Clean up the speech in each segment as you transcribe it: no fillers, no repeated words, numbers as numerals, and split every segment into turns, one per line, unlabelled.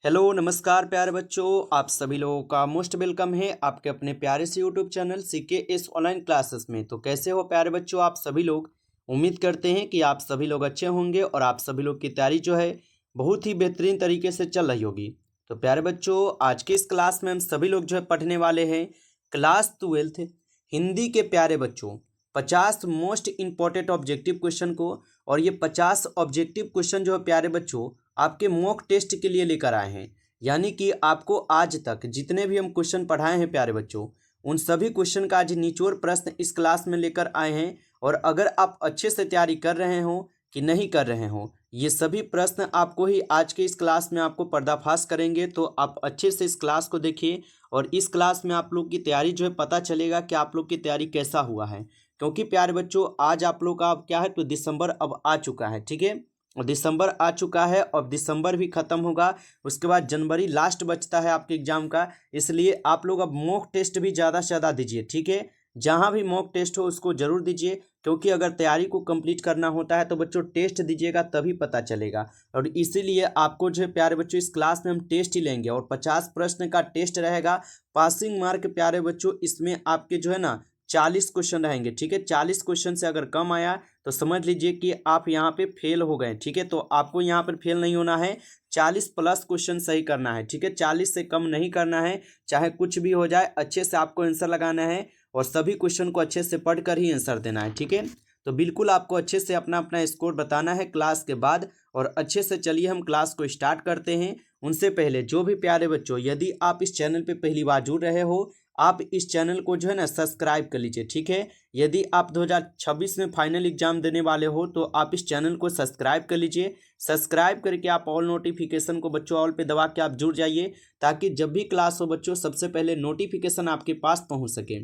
Hello नमस्कार प्यारे बच्चों, आप सभी लोगों का मोस्ट वेलकम है आपके अपने प्यारे से YouTube channel CKS online classes में। तो कैसे हो प्यारे बच्चों आप सभी लोग। उम्मीद करते हैं कि आप सभी लोग अच्छे होंगे और आप सभी लोग की तैयारी जो है बहुत ही बेहतरीन तरीके से चल रही होगी। तो प्यारे बच्चों आज की इस क्लास में हम सभी लोग जो है पढ़ने वाले हैं क्लास 12 हिंदी के प्यारे बच्चों 50 मोस्ट इम्पॉर्टेंट ऑब्जेक्टिव क्वेश्चन को। और ये 50 ऑब्जेक्टिव क्वेश्चन जो है प्यारे बच्चों आपके मॉक टेस्ट के लिए लेकर आए हैं। यानी कि आपको आज तक जितने भी हम क्वेश्चन पढ़ाए हैं प्यारे बच्चों उन सभी क्वेश्चन का आज निचोड़ प्रश्न इस क्लास में लेकर आए हैं। और अगर आप अच्छे से तैयारी कर रहे हो कि नहीं कर रहे हो, ये सभी प्रश्न आपको ही आज के इस क्लास में आपको पर्दाफाश करेंगे। तो आप अच्छे से इस क्लास को देखिए और इस क्लास में आप लोग की तैयारी जो है पता चलेगा कि आप लोग की तैयारी कैसा हुआ है। क्योंकि प्यारे बच्चों आज आप लोग का अब क्या है, तो दिसंबर अब आ चुका है, ठीक है। और दिसंबर आ चुका है और दिसंबर भी ख़त्म होगा, उसके बाद जनवरी लास्ट बचता है आपके एग्ज़ाम का। इसलिए आप लोग अब मॉक टेस्ट भी ज़्यादा से ज़्यादा दीजिए, ठीक है। जहाँ भी मॉक टेस्ट हो उसको ज़रूर दीजिए, क्योंकि अगर तैयारी को कंप्लीट करना होता है तो बच्चों टेस्ट दीजिएगा तभी पता चलेगा। और इसीलिए आपको जो है प्यारे बच्चों इस क्लास में हम टेस्ट ही लेंगे और 50 प्रश्न का टेस्ट रहेगा। पासिंग मार्क प्यारे बच्चों इसमें आपके जो है ना 40 क्वेश्चन रहेंगे, ठीक है। 40 क्वेश्चन से अगर कम आया तो समझ लीजिए कि आप यहाँ पे फेल हो गए, ठीक है। तो आपको यहाँ पर फेल नहीं होना है, 40 प्लस क्वेश्चन सही करना है, ठीक है। 40 से कम नहीं करना है, चाहे कुछ भी हो जाए अच्छे से आपको आंसर लगाना है और सभी क्वेश्चन को अच्छे से पढ़ कर ही आंसर देना है, ठीक है। तो बिल्कुल आपको अच्छे से अपना अपना स्कोर बताना है क्लास के बाद। और अच्छे से चलिए हम क्लास को स्टार्ट करते हैं। उनसे पहले जो भी प्यारे बच्चों यदि आप इस चैनल पर पहली बार जुड़ रहे हो, आप इस चैनल को जो है ना सब्सक्राइब कर लीजिए, ठीक है। यदि आप 2026 में फाइनल एग्जाम देने वाले हो तो आप इस चैनल को सब्सक्राइब कर लीजिए। सब्सक्राइब करके आप ऑल नोटिफिकेशन को बच्चों ऑल पे दबा के आप जुड़ जाइए, ताकि जब भी क्लास हो बच्चों सबसे पहले नोटिफिकेशन आपके पास पहुंच सके।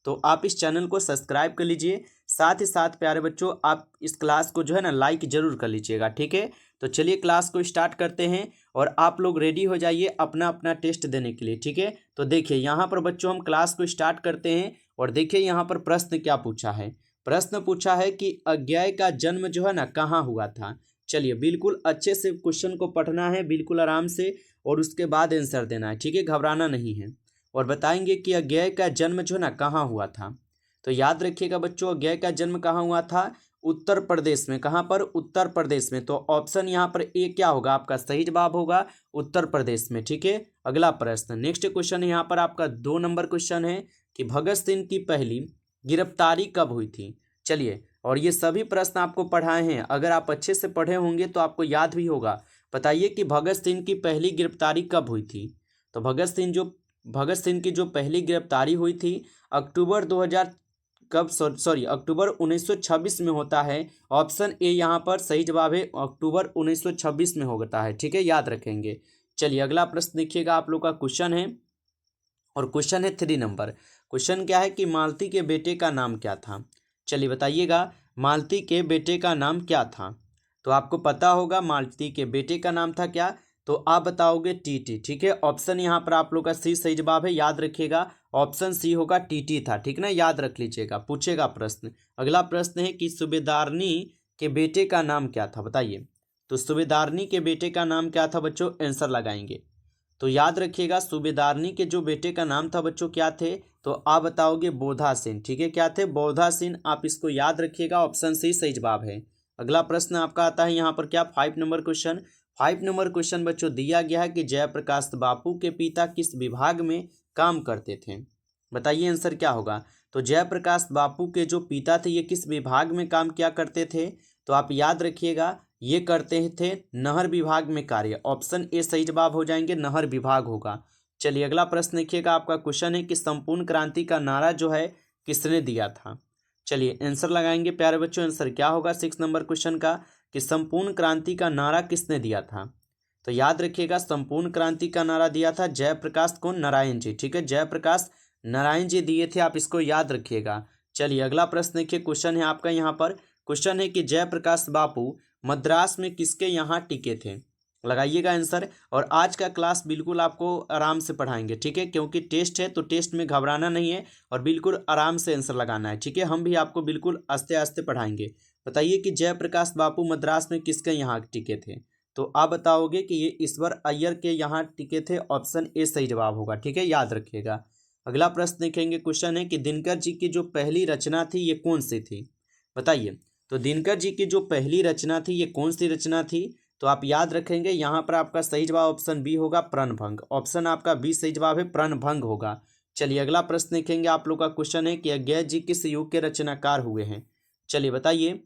तो आप इस चैनल को सब्सक्राइब कर लीजिए, साथ ही साथ प्यारे बच्चों आप इस क्लास को जो है ना लाइक जरूर कर लीजिएगा, ठीक है। तो चलिए क्लास को स्टार्ट करते हैं और आप लोग रेडी हो जाइए अपना अपना टेस्ट देने के लिए, ठीक है। तो देखिए यहाँ पर बच्चों हम क्लास को स्टार्ट करते हैं और देखिए यहाँ पर प्रश्न क्या पूछा है। प्रश्न पूछा है कि अज्ञेय का जन्म जो है ना कहाँ हुआ था। चलिए बिल्कुल अच्छे से क्वेश्चन को पढ़ना है, बिल्कुल आराम से, और उसके बाद आंसर देना है, ठीक है, घबराना नहीं है। और बताएंगे कि अज्ञेय का जन्म जो है ना कहाँ हुआ था। तो याद रखिएगा बच्चों अज्ञेय का जन्म कहाँ हुआ था, उत्तर प्रदेश में। कहाँ पर, उत्तर प्रदेश में। तो ऑप्शन यहाँ पर ए क्या होगा, आपका सही जवाब होगा उत्तर प्रदेश में, ठीक है। अगला प्रश्न, नेक्स्ट क्वेश्चन यहाँ पर आपका 2 नंबर क्वेश्चन है कि भगत सिंह की पहली गिरफ्तारी कब हुई थी। चलिए, और ये सभी प्रश्न आपको पढ़ाए हैं, अगर आप अच्छे से पढ़े होंगे तो आपको याद भी होगा। बताइए कि भगत सिंह की पहली गिरफ्तारी कब हुई थी। तो भगत सिंह की जो पहली गिरफ्तारी हुई थी अक्टूबर 2000 कब, सॉरी अक्टूबर 1926 में होता है। ऑप्शन ए यहाँ पर सही जवाब है, अक्टूबर 1926 में होता है, ठीक है, याद रखेंगे। चलिए अगला प्रश्न देखिएगा, आप लोग का क्वेश्चन है और क्वेश्चन है 3 नंबर। क्वेश्चन क्या है कि मालती के बेटे का नाम क्या था। चलिए बताइएगा मालती के बेटे का नाम क्या था। तो आपको पता होगा मालती के बेटे का नाम था क्या, तो आप बताओगे टीटी, ठीक है। ऑप्शन यहाँ पर आप लोग का सी सही जवाब है, याद रखिएगा ऑप्शन सी होगा, टीटी था, ठीक ना, याद रख लीजिएगा। पूछेगा प्रश्न, अगला प्रश्न है कि सूबेदारनी के बेटे का नाम क्या था, बताइए। तो सूबेदारनी के बेटे का नाम क्या था बच्चों, आंसर लगाएंगे। तो याद रखिएगा सूबेदारनी के जो बेटे का नाम था बच्चों क्या थे, तो आप बताओगे बोधा सिंह, ठीक है, क्या थे, बोधा सिंह। आप इसको याद रखिएगा, ऑप्शन सी सही जवाब है। अगला प्रश्न आपका आता है यहाँ पर क्या, 5 नंबर क्वेश्चन। 5 नंबर क्वेश्चन बच्चों दिया गया है कि जयप्रकाश बापू के पिता किस विभाग में काम करते थे। बताइए आंसर क्या होगा। तो जयप्रकाश बापू के जो पिता थे ये किस विभाग में काम किया करते थे, तो आप याद रखिएगा ये करते थे नहर विभाग में कार्य। ऑप्शन ए सही जवाब हो जाएंगे, नहर विभाग होगा। चलिए अगला प्रश्न देखिएगा, आपका क्वेश्चन है कि संपूर्ण क्रांति का नारा जो है किसने दिया था। चलिए आंसर लगाएंगे प्यारे बच्चों, आंसर क्या होगा 6 नंबर क्वेश्चन का कि संपूर्ण क्रांति का नारा किसने दिया था। तो याद रखिएगा संपूर्ण क्रांति का नारा दिया था जयप्रकाश कौन, नारायण जी, ठीक है, जयप्रकाश नारायण जी दिए थे, आप इसको याद रखिएगा। चलिए अगला प्रश्न देखिए, क्वेश्चन है आपका यहाँ पर, क्वेश्चन है कि जयप्रकाश बापू मद्रास में किसके यहाँ टिके थे। लगाइएगा आंसर। और आज का क्लास बिल्कुल आपको आराम से पढ़ाएंगे, ठीक है, क्योंकि टेस्ट है तो टेस्ट में घबराना नहीं है और बिल्कुल आराम से आंसर लगाना है, ठीक है। हम भी आपको बिल्कुल आस्ते आस्ते पढ़ाएंगे। बताइए कि जयप्रकाश बापू मद्रास में किसके यहाँ टिके थे। तो आप बताओगे कि ये ईश्वर अय्यर के यहाँ टिके थे, ऑप्शन ए सही जवाब होगा। ठीक है, याद रखिएगा। अगला प्रश्न देखेंगे, क्वेश्चन है कि दिनकर जी की जो पहली रचना थी ये कौन सी थी, बताइए। तो दिनकर जी की जो पहली रचना थी ये कौन सी रचना थी, तो आप याद रखेंगे यहाँ पर आपका सही जवाब ऑप्शन बी होगा, प्रणभंग। ऑप्शन आपका बी सही जवाब है, प्रणभंग होगा। चलिए अगला प्रश्न देखेंगे, आप लोग का क्वेश्चन है कि अज्ञेय जी किस युग के रचनाकार हुए हैं। चलिए बताइए,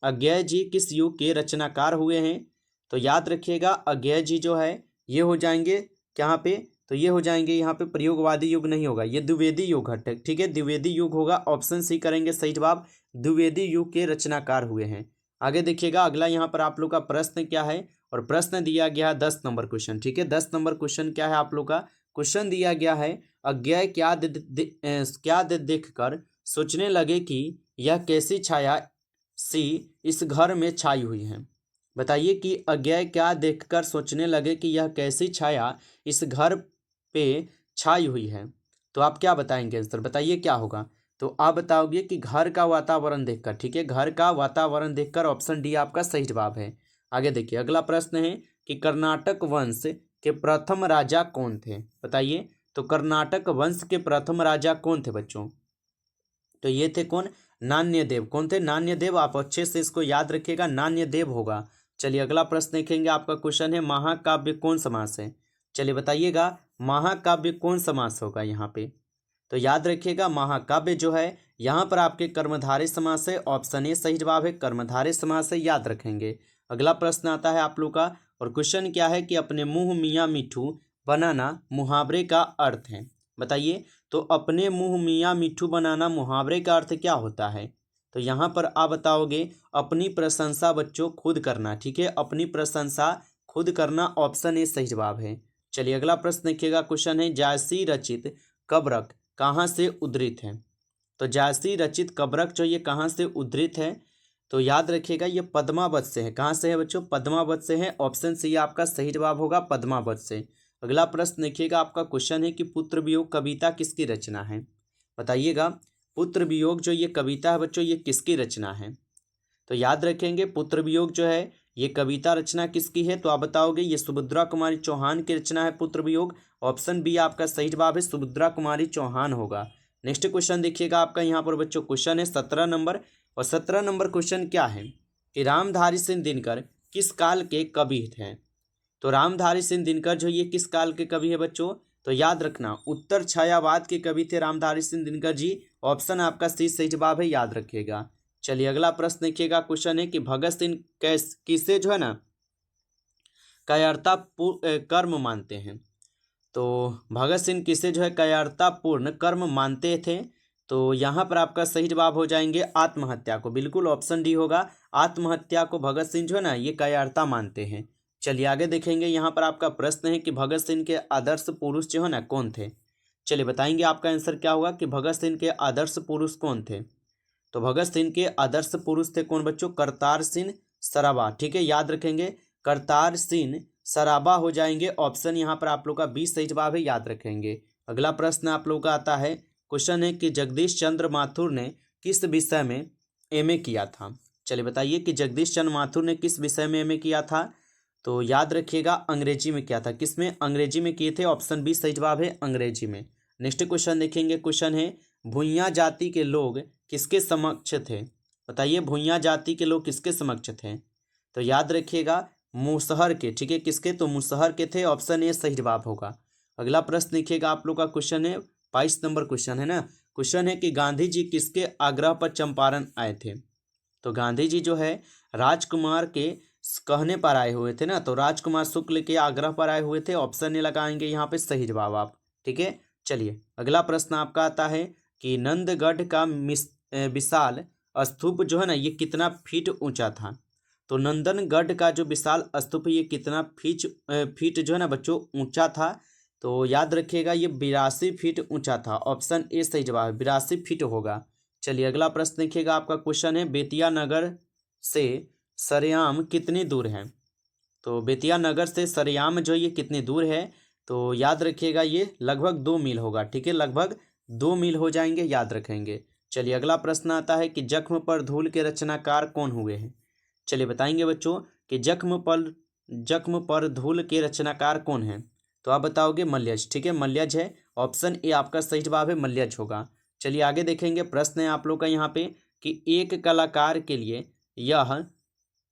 अज्ञेय जी किस युग के रचनाकार हुए हैं। तो याद रखिएगा, अज्ञेय जी जो है ये हो जाएंगे कहाँ पे, तो ये हो जाएंगे यहाँ पे प्रयोगवादी युग नहीं होगा, ये द्विवेदी युग है। ठीक है, द्विवेदी युग होगा, ऑप्शन सी करेंगे सही जवाब, द्विवेदी युग के रचनाकार हुए हैं। आगे देखिएगा, अगला यहाँ पर आप लोग का प्रश्न क्या है, और प्रश्न दिया गया है 10 नंबर क्वेश्चन। ठीक है, 10 नंबर क्वेश्चन क्या है, आप लोग का क्वेश्चन दिया गया है, अज्ञेय क्या देख कर सोचने लगे कि यह कैसी छाया सी इस घर में छाई हुई है। बताइए कि अज्ञेय क्या देखकर सोचने लगे कि यह कैसी छाया इस घर पे छाई हुई है। तो आप क्या बताएंगे आंसर, बताइए क्या होगा। तो आप बताओगे कि घर का वातावरण देखकर। ठीक है, घर का वातावरण देखकर, ऑप्शन डी आपका सही जवाब है। आगे देखिए, अगला प्रश्न है कि कर्नाटक वंश के प्रथम राजा कौन थे, बताइए। तो कर्नाटक वंश के प्रथम राजा कौन थे बच्चों, तो ये थे कौन, नान्यदेव। कौन थे, नान्यदेव। आप अच्छे से इसको याद रखिएगा, नान्यदेव होगा। चलिए अगला प्रश्न देखेंगे, आपका क्वेश्चन है महाकाव्य कौन समास है। चलिए बताइएगा, महाकाव्य कौन समास होगा यहाँ पे। तो याद रखिएगा, महाकाव्य जो है यहाँ पर आपके कर्मधारय समास है, ऑप्शन ए सही जवाब है, कर्मधारय समास है, याद रखेंगे। अगला प्रश्न आता है आप लोग का, और क्वेश्चन क्या है कि अपने मुंह मियाँ मिठू बनाना मुहावरे का अर्थ है, बताइए। तो अपने मुंह मियाँ मिठू बनाना मुहावरे का अर्थ क्या होता है। तो यहाँ पर आप बताओगे अपनी प्रशंसा बच्चों खुद करना। ठीक है, अपनी प्रशंसा खुद करना, ऑप्शन ए सही जवाब है। चलिए अगला प्रश्न देखिएगा, क्वेश्चन है जायसी रचित कब्रक कहाँ से उद्धृत है। तो जायसी रचित कब्रक जो ये कहाँ से उद्धृत है, तो याद रखिएगा ये पद्मावत से है। कहाँ से है बच्चों, पद्मावत से है, ऑप्शन सी आपका सही जवाब होगा, पद्मावत से। अगला प्रश्न देखिएगा, आपका क्वेश्चन है कि पुत्र वियोग कविता किसकी रचना है, बताइएगा। पुत्र वियोग जो ये कविता है बच्चों ये किसकी रचना है। तो याद रखेंगे, पुत्र वियोग जो है ये कविता रचना किसकी है, तो आप बताओगे ये सुभद्रा कुमारी चौहान की रचना है पुत्र वियोग। ऑप्शन बी आपका सही जवाब है, सुभद्रा कुमारी चौहान होगा। नेक्स्ट क्वेश्चन देखिएगा, आपका यहाँ पर बच्चों क्वेश्चन है 17 नंबर, और 17 नंबर क्वेश्चन क्या है कि रामधारी सिंह दिनकर किस काल के कवि थे। तो रामधारी सिंह दिनकर जो ये किस काल के कवि है बच्चों, तो याद रखना उत्तर छायावाद के कवि थे रामधारी सिंह दिनकर जी, ऑप्शन आपका सी सही जवाब है, याद रखिएगा। चलिए अगला प्रश्न देखिएगा, क्वेश्चन है कि भगत सिंह किसे जो है ना कायरता कर्म मानते हैं। तो भगत सिंह किसे जो है कायरतापूर्ण कर्म मानते थे, तो यहाँ पर आपका सही जवाब हो जाएंगे आत्महत्या को, बिल्कुल ऑप्शन डी होगा, आत्महत्या को भगत सिंह जो है ना ये कायरता मानते हैं। चलिए आगे देखेंगे, यहाँ पर आपका प्रश्न है कि भगत सिंह के आदर्श पुरुष जो है ना कौन थे। चलिए बताएंगे आपका आंसर क्या होगा कि भगत सिंह के आदर्श पुरुष कौन थे। तो भगत सिंह के आदर्श पुरुष थे कौन बच्चों, करतार सिंह सराबा। ठीक है, याद रखेंगे, करतार सिंह सराबा हो जाएंगे, ऑप्शन यहाँ पर आप लोग का 20 सही जवाब है, याद रखेंगे। अगला प्रश्न आप लोग का आता है, क्वेश्चन है कि जगदीश चंद्र माथुर ने किस विषय में एमए किया था। चलिए बताइए कि जगदीश चंद्र माथुर ने किस विषय में एमए किया था। तो याद रखिएगा अंग्रेजी में किया था, किसमें, अंग्रेजी में किए थे, ऑप्शन बी सही जवाब है, अंग्रेजी में। नेक्स्ट क्वेश्चन देखेंगे, क्वेश्चन है भूइयाँ जाति के लोग किसके समक्ष थे, बताइए भूइयाँ जाति के लोग किसके समक्ष थे। तो याद रखिएगा मुसहर के। ठीक है, किसके, तो मुसहर के थे, ऑप्शन ए सही जवाब होगा। अगला प्रश्न देखिएगा, आप लोग का क्वेश्चन है 22 नंबर क्वेश्चन है ना, क्वेश्चन है कि गांधी जी किसके आग्रह पर चंपारण आए थे। तो गांधी जी जो है राजकुमार के कहने पर आए हुए थे ना, तो राजकुमार शुक्ल के आग्रह पर आए हुए थे, ऑप्शन ए लगाएंगे यहाँ पे सही जवाब आप। ठीक है, चलिए अगला प्रश्न आपका आता है कि नंदगढ़ का विशाल स्तूप जो है ना ये कितना फीट ऊंचा था। तो नंदनगढ़ का जो विशाल स्तूप ये कितना फीट जो है ना बच्चों ऊंचा था। तो याद रखिएगा ये 82 फीट ऊंचा था, ऑप्शन ए सही जवाब है, 82 फीट होगा। चलिए अगला प्रश्न देखिएगा, आपका क्वेश्चन है बेतिया नगर से सरेआम कितनी दूर है। तो बेतिया नगर से सरेआम जो ये कितनी दूर है, तो याद रखिएगा ये लगभग 2 मील होगा। ठीक है, लगभग 2 मील हो जाएंगे, याद रखेंगे। चलिए अगला प्रश्न आता है कि जख्म पर धूल के रचनाकार कौन हुए हैं। चलिए बताएंगे बच्चों कि जख्म पर जख्म पर धूल के रचनाकार कौन है? तो आप बताओगे मल्यज। ठीक है, मल्यज है। ऑप्शन ए आपका सही जवाब है, मल्यज होगा। चलिए आगे देखेंगे। प्रश्न है आप लोग का यहाँ पे कि एक कलाकार के लिए यह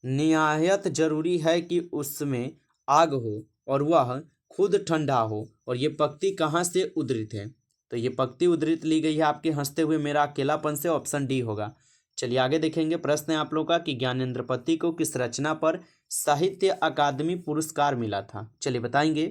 निहायत जरूरी है कि उसमें आग हो और वह खुद ठंडा हो, और ये पंक्ति कहाँ से उद्धृत है? तो ये पंक्ति उद्धृत ली गई है आपके हंसते हुए मेरा अकेलापन से। ऑप्शन डी होगा। चलिए आगे देखेंगे। प्रश्न है आप लोग का कि ज्ञानेंद्र पत्ती को किस रचना पर साहित्य अकादमी पुरस्कार मिला था? चलिए बताएंगे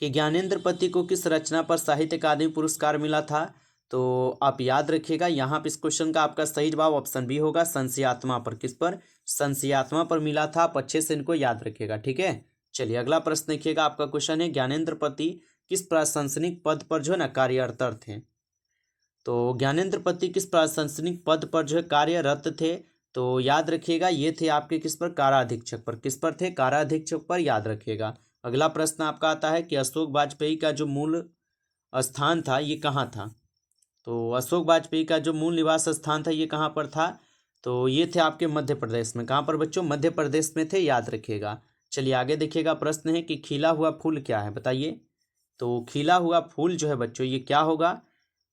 कि ज्ञानेंद्र पत्ती को किस रचना पर साहित्य अकादमी पुरस्कार मिला था। तो आप याद रखिएगा, यहाँ पे इस क्वेश्चन का आपका सही जवाब ऑप्शन बी होगा, संशयात्मा पर। किस पर? संशयात्मा पर मिला था। आप अच्छे से इनको याद रखिएगा। ठीक है, चलिए अगला प्रश्न देखिएगा। आपका क्वेश्चन है ज्ञानेंद्र पत्ती किस प्रशंसनिक पद पर जो है ना कार्यरत थे? तो ज्ञानेंद्र पत्ती किस प्रशंसनिक पद पर जो है कार्यरत थे? तो याद रखिएगा, ये थे आपके किस पर? काराधीक्षक पर। किस पर थे? काराधीक्षक पर, याद रखिएगा। अगला प्रश्न आपका आता है कि अशोक वाजपेयी का जो मूल स्थान था ये कहाँ था? तो अशोक वाजपेयी का जो मूल निवास स्थान था ये कहाँ पर था? तो ये थे आपके मध्य प्रदेश में। कहाँ पर बच्चों? मध्य प्रदेश में थे, याद रखिएगा। चलिए आगे देखिएगा। प्रश्न है कि खिला हुआ फूल क्या है? बताइए। तो खिला हुआ फूल जो है बच्चों ये क्या होगा?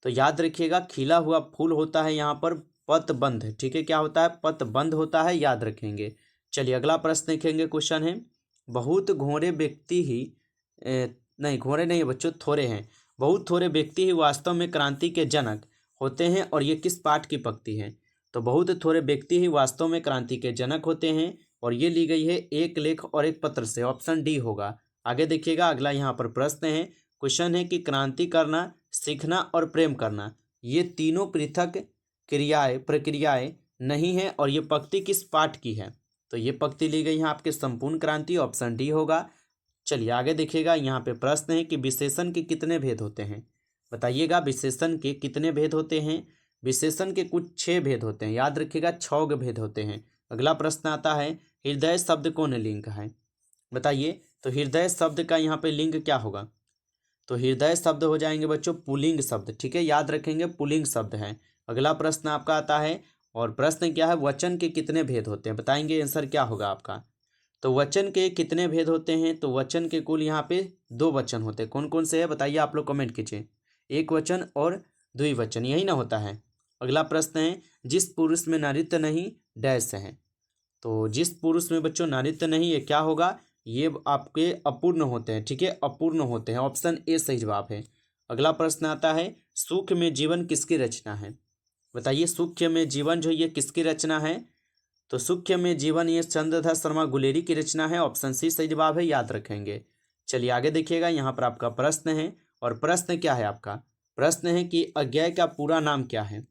तो याद रखिएगा, खिला हुआ फूल होता है यहाँ पर पतबंध। ठीक है, क्या होता है? पतबंध होता है, याद रखेंगे। चलिए अगला प्रश्न देखेंगे। क्वेश्चन है बहुत घोड़े व्यक्ति ही नहीं, घोड़े नहीं है बच्चों, थोड़े हैं। बहुत थोड़े व्यक्ति ही वास्तव में क्रांति के जनक होते हैं, और ये किस पाठ की पंक्ति है? तो बहुत थोड़े व्यक्ति ही वास्तव में क्रांति के जनक होते हैं, और ये ली गई है एक लेख और एक पत्र से। ऑप्शन डी होगा। आगे देखिएगा, अगला यहाँ पर प्रश्न है। क्वेश्चन है कि क्रांति करना, सीखना और प्रेम करना ये तीनों पृथक प्रक्रियाएं नहीं है, और ये पंक्ति किस पाठ की है? तो ये पंक्ति ली गई है आपके संपूर्ण क्रांति। ऑप्शन डी होगा। चलिए आगे देखिएगा। यहाँ पे प्रश्न है कि विशेषण के कितने भेद होते हैं? बताइएगा, विशेषण के कितने भेद होते हैं? विशेषण के कुछ 6 भेद होते हैं, याद रखिएगा, 6 भेद होते हैं। अगला प्रश्न आता है हृदय शब्द कौन लिंग है? बताइए। तो हृदय शब्द का यहाँ पे लिंग क्या होगा? तो हृदय शब्द हो जाएंगे बच्चों पुल्लिंग शब्द। ठीक है, याद रखेंगे, पुल्लिंग शब्द है। अगला प्रश्न आपका आता है, और प्रश्न क्या है? वचन के कितने भेद होते हैं? बताएंगे, आंसर क्या होगा आपका? तो वचन के कितने भेद होते हैं? तो वचन के कुल यहाँ पे 2 वचन होते हैं। कौन कौन से है बताइए, आप लोग कमेंट कीजिए। एक वचन और द्विवचन, यही ना होता है। अगला प्रश्न है जिस पुरुष में नारित्य नहीं डैश है। तो जिस पुरुष में बच्चों नारित्य नहीं, ये क्या होगा? ये आपके अपूर्ण होते हैं। ठीक है, अपूर्ण होते हैं। ऑप्शन ए सही जवाब है। अगला प्रश्न आता है सुख में जीवन किसकी रचना है? बताइए, सुख में जीवन जो ये किसकी रचना है? तो सुख में जीवन ये चंद्रधर शर्मा गुलेरी की रचना है। ऑप्शन सी सही जवाब है, याद रखेंगे। चलिए आगे देखिएगा। यहाँ पर आपका प्रश्न है, और प्रश्न क्या है आपका? प्रश्न है कि अज्ञेय का पूरा नाम क्या है?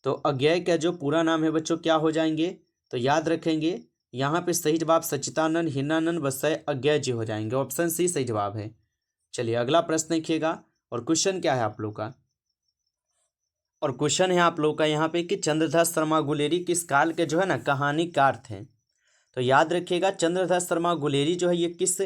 तो अज्ञेय का जो पूरा नाम है बच्चों क्या हो जाएंगे? तो याद रखेंगे, यहाँ पे सही जवाब सच्चिदानंद हीनानंद वसय अज्ञेय जी हो जाएंगे। ऑप्शन सी सही जवाब है। चलिए अगला प्रश्न देखिएगा। और क्वेश्चन क्या है आप लोग का? और क्वेश्चन है आप लोग का यहाँ पे कि चंद्रधर शर्मा गुलेरी किस काल के जो है ना कहानीकार थे? तो याद रखिएगा, चंद्रधर शर्मा गुलेरी जो है ये किस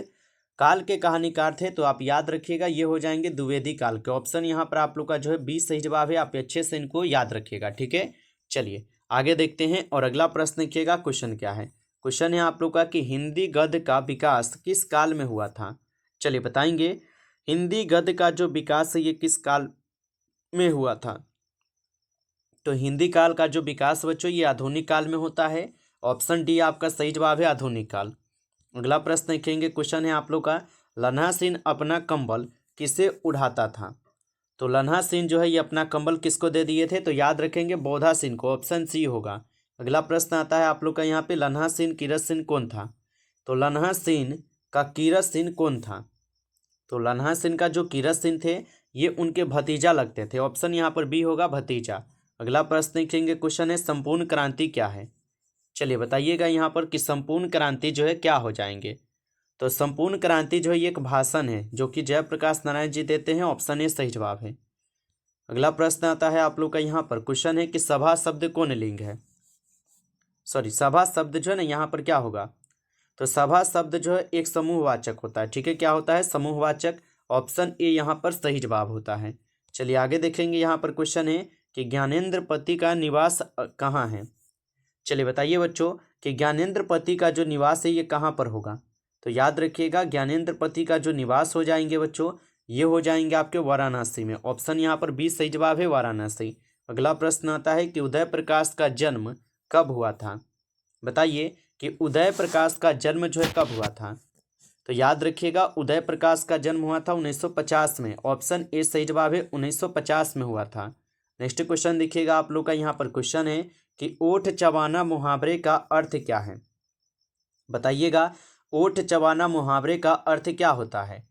काल के कहानीकार थे? तो आप याद रखिएगा, ये हो जाएंगे द्विवेदी काल के। ऑप्शन यहाँ पर आप लोग का जो है 20 सही जवाब है। आप अच्छे से इनको याद रखिएगा। ठीक है, चलिए आगे देखते हैं। और अगला प्रश्न देखिएगा। क्वेश्चन क्या है? क्वेश्चन है आप लोग का कि हिंदी गद्य का विकास किस काल में हुआ था? चलिए बताएंगे, हिंदी गद्य का जो विकास है ये किस काल में हुआ था? तो हिंदी काल का जो विकास बच्चों ये आधुनिक काल में होता है। ऑप्शन डी आपका सही जवाब है, आधुनिक काल। अगला प्रश्न देखेंगे। क्वेश्चन है आप लोग का लन्हा सिंह अपना कंबल किसे उड़ाता था? तो लन्हा सिंह जो है ये अपना कंबल किसको दे दिए थे? तो याद रखेंगे बोधा सिंह को। ऑप्शन सी होगा। अगला प्रश्न आता है आप लोग का यहाँ पे लन्हा सिंह कीरत सिंह कौन था? तो लन्हा सिंह का कीरत सिंह कौन था? तो लन्हा सिंह का जो कीरत सिंह थे ये उनके भतीजा लगते थे। ऑप्शन यहाँ पर बी होगा, भतीजा। अगला प्रश्न देखेंगे। क्वेश्चन है संपूर्ण क्रांति क्या है? चलिए बताइएगा यहाँ पर कि संपूर्ण क्रांति जो है क्या हो जाएंगे? तो संपूर्ण क्रांति जो है ये एक भाषण है जो कि जयप्रकाश नारायण जी देते हैं। ऑप्शन ए सही जवाब है। अगला प्रश्न आता है आप लोग का यहाँ पर। क्वेश्चन है कि सभा शब्द कौन लिंग है? सॉरी, सभा शब्द जो है ना यहाँ पर क्या होगा? तो सभा शब्द जो है एक समूहवाचक होता है। ठीक है, क्या होता है? समूहवाचक। ऑप्शन ए यहाँ पर सही जवाब होता है। चलिए आगे देखेंगे। यहाँ पर क्वेश्चन है कि ज्ञानेंद्र पत्ती का निवास कहाँ है? चलिए बताइए बच्चों कि कि ज्ञानेंद्रपति का जो निवास है ये कहाँ पर होगा। तो याद रखिएगा ज्ञानेंद्रपति का जो निवास हो जाएंगे बच्चों ये हो जाएंगे आपके वाराणसी में। ऑप्शन यहाँ पर 20 सही जवाब है वाराणसी। अगला प्रश्न आता है कि उदय प्रकाश का जन्म कब हुआ था। बताइए कि उदय प्रकाश का जन्म जो है कब हुआ था। तो याद रखिएगा उदय प्रकाश का जन्म हुआ था 1950 में। ऑप्शन ए सही जवाब है 1950 में हुआ था। नेक्स्ट क्वेश्चन देखिएगा आप लोग का यहाँ पर क्वेश्चन है कि ओठ चबाना मुहावरे का अर्थ क्या है। बताइएगा ओठ चबाना मुहावरे का अर्थ क्या होता है।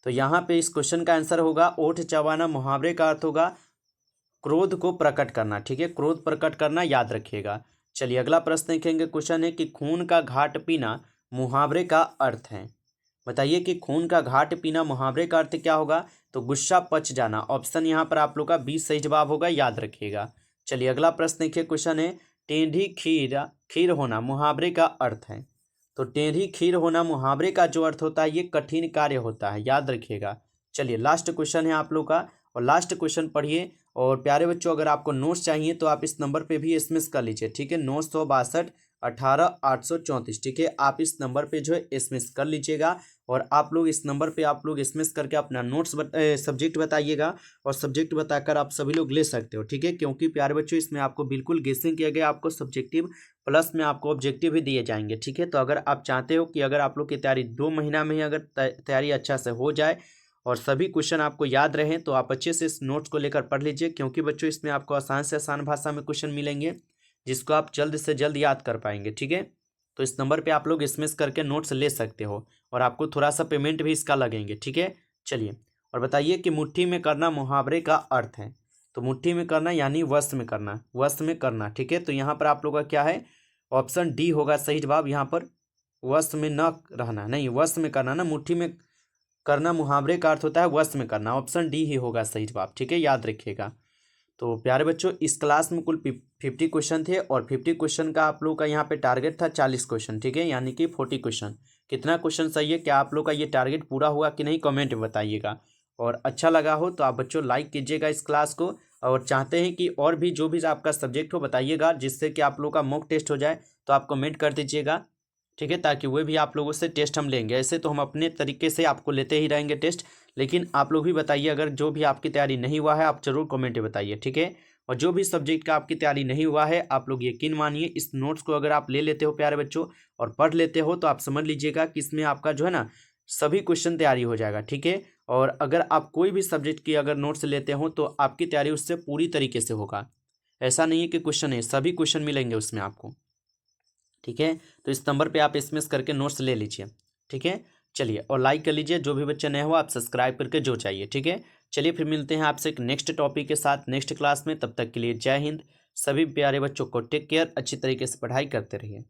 तो यहाँ पे इस क्वेश्चन का आंसर होगा ओठ चबाना मुहावरे का अर्थ होगा क्रोध को प्रकट करना। ठीक है, क्रोध प्रकट करना याद रखिएगा। चलिए अगला प्रश्न देखेंगे। क्वेश्चन है कि खून का घाट पीना मुहावरे का अर्थ है। बताइए कि खून का घाट पीना मुहावरे का अर्थ क्या होगा। तो गुस्सा पच जाना। ऑप्शन यहाँ पर आप लोग का 20 सही जवाब होगा, याद रखिएगा। चलिए अगला प्रश्न देखिए। क्वेश्चन है टेढ़ी खीर होना मुहावरे का अर्थ है। तो टेढ़ी खीर होना मुहावरे का जो अर्थ होता है ये कठिन कार्य होता है, याद रखिएगा। चलिए लास्ट क्वेश्चन है आप लोग का और लास्ट क्वेश्चन पढ़िए। और प्यारे बच्चों अगर आपको नोट्स चाहिए तो आप इस नंबर पे भी एसएमएस कर लीजिए। ठीक है, 962 18 834। ठीक है, आप इस नंबर पे जो है एसएमएस कर लीजिएगा और आप लोग इस नंबर पे आप लोग एसएमएस करके अपना नोट्स सब्जेक्ट बताइएगा और सब्जेक्ट बताकर आप सभी लोग ले सकते हो। ठीक है, क्योंकि प्यारे बच्चों इसमें आपको बिल्कुल गेसिंग किया गया, आपको सब्जेक्टिव प्लस में आपको ऑब्जेक्टिव भी दिए जाएंगे। ठीक है, तो अगर आप चाहते हो कि अगर आप लोग की तैयारी 2 महीना में ही अगर तैयारी अच्छा से हो जाए और सभी क्वेश्चन आपको याद रहें तो आप अच्छे से इस नोट्स को लेकर पढ़ लीजिए, क्योंकि बच्चों इसमें आपको आसान से आसान भाषा में क्वेश्चन मिलेंगे जिसको आप जल्द से जल्द याद कर पाएंगे। ठीक है, तो इस नंबर पे आप लोग एसएमएस करके नोट्स ले सकते हो और आपको थोड़ा सा पेमेंट भी इसका लगेंगे। ठीक है, चलिए और बताइए कि मुट्ठी में करना मुहावरे का अर्थ है। तो मुट्ठी में करना यानी वश में करना, वश में करना। ठीक है, तो यहाँ पर आप लोग का क्या है, ऑप्शन डी होगा सही जवाब। यहाँ पर वश में न रहना नहीं, वश में करना ना, मुट्ठी में करना मुहावरे का अर्थ होता है वश में करना। ऑप्शन डी ही होगा सही जवाब। ठीक है, याद रखिएगा। तो प्यारे बच्चों इस क्लास में कुल 50 क्वेश्चन थे और 50 क्वेश्चन का आप लोग का यहाँ पे टारगेट था 40 क्वेश्चन। ठीक है, यानी कि 40 क्वेश्चन। कितना क्वेश्चन सही है, क्या आप लोग का ये टारगेट पूरा हुआ कि नहीं, कमेंट में बताइएगा। और अच्छा लगा हो तो आप बच्चों लाइक कीजिएगा इस क्लास को और चाहते हैं कि और भी जो भी आपका सब्जेक्ट हो बताइएगा जिससे कि आप लोग का मॉक टेस्ट हो जाए, तो आप कमेंट कर दीजिएगा। ठीक है, ताकि वो भी आप लोगों से टेस्ट हम लेंगे। ऐसे तो हम अपने तरीके से आपको लेते ही रहेंगे टेस्ट, लेकिन आप लोग भी बताइए अगर जो भी आपकी तैयारी नहीं हुआ है आप जरूर कमेंट में बताइए। ठीक है, और जो भी सब्जेक्ट का आपकी तैयारी नहीं हुआ है आप लोग यकीन मानिए इस नोट्स को अगर आप ले लेते हो प्यारे बच्चों और पढ़ लेते हो तो आप समझ लीजिएगा कि इसमें आपका जो है ना सभी क्वेश्चन तैयारी हो जाएगा। ठीक है, और अगर आप कोई भी सब्जेक्ट की अगर नोट्स लेते हो तो आपकी तैयारी उससे पूरी तरीके से होगा। ऐसा नहीं है कि क्वेश्चन है, सभी क्वेश्चन मिलेंगे उसमें आपको। ठीक है, तो इस नंबर पे आप एसएमएस करके नोट्स ले लीजिए। ठीक है, चलिए और लाइक कर लीजिए। जो भी बच्चे नए हो आप सब्सक्राइब करके जो चाहिए। ठीक है, चलिए फिर मिलते हैं आपसे एक नेक्स्ट टॉपिक के साथ नेक्स्ट क्लास में। तब तक के लिए जय हिंद। सभी प्यारे बच्चों को टेक केयर, अच्छी तरीके से पढ़ाई करते रहिए।